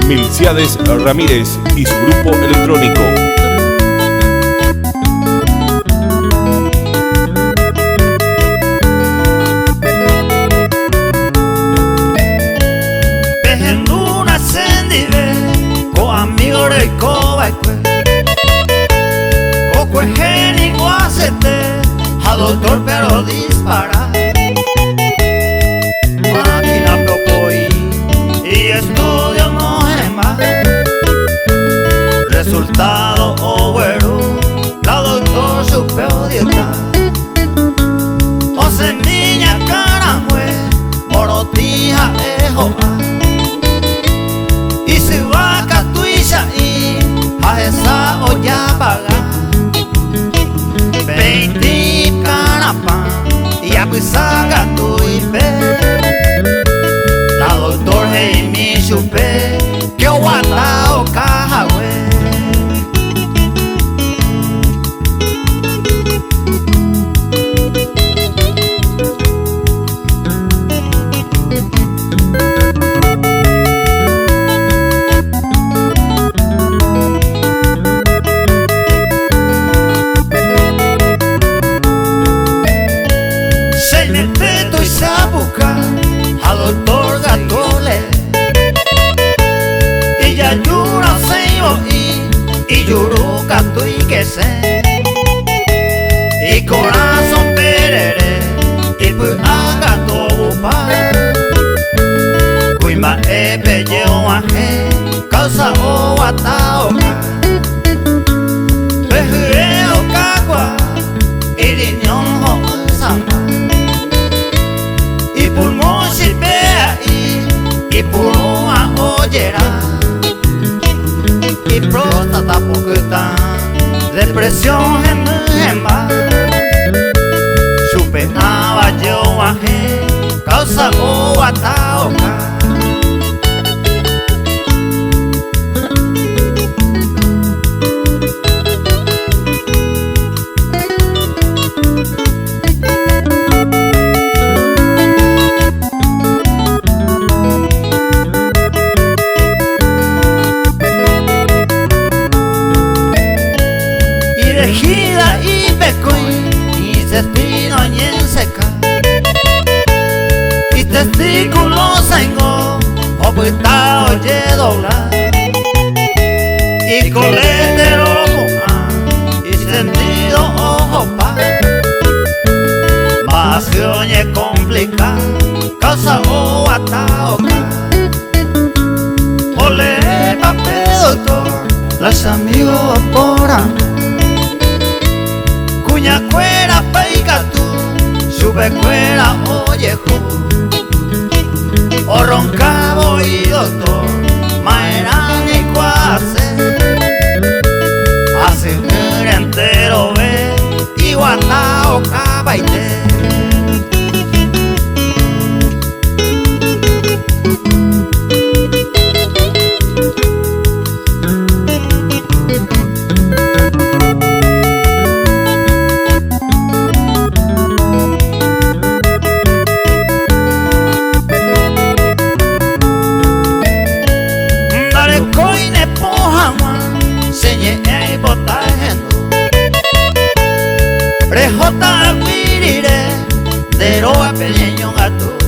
Milciades Ramírez y su grupo electrónico. Luna sendive, con amigos de Cobaicue, Coco Geni Guacete, a doctor pero dispara. Máquina propoí y estudio no es más. Resultado bueno, la doctor supe odiar. O semilla caramue, morotija ejoa. Y si vaca tuisha y a esa olla paga 20 canapán y a pisaga tu ipe. La doctor hey mi chupe que guata o cajahue. Al doctor Gatole y ya yura se y yuruca tu y que se y corazón perere y pues haga todo pa cuima pelleo aje causa o ataoca pejeo cagua y riñón o samba y pulmón si vea y pulmón oyera y próstata poquita depresión en más supe nava yo aje causa o ataoca. Gira y becoy y destino en seca y testículos tengo o puesta oye doblar y coletero y sentido ojo pa más se oye complicar causa o ataoca ole papel doctor los amigos por cuña cuera peiga tú, sube cuera oye o roncabo y doctor, maerán y cuase, hace un entero ve, y guatao cabaite. Rejota guirire, de roa peñeño gato.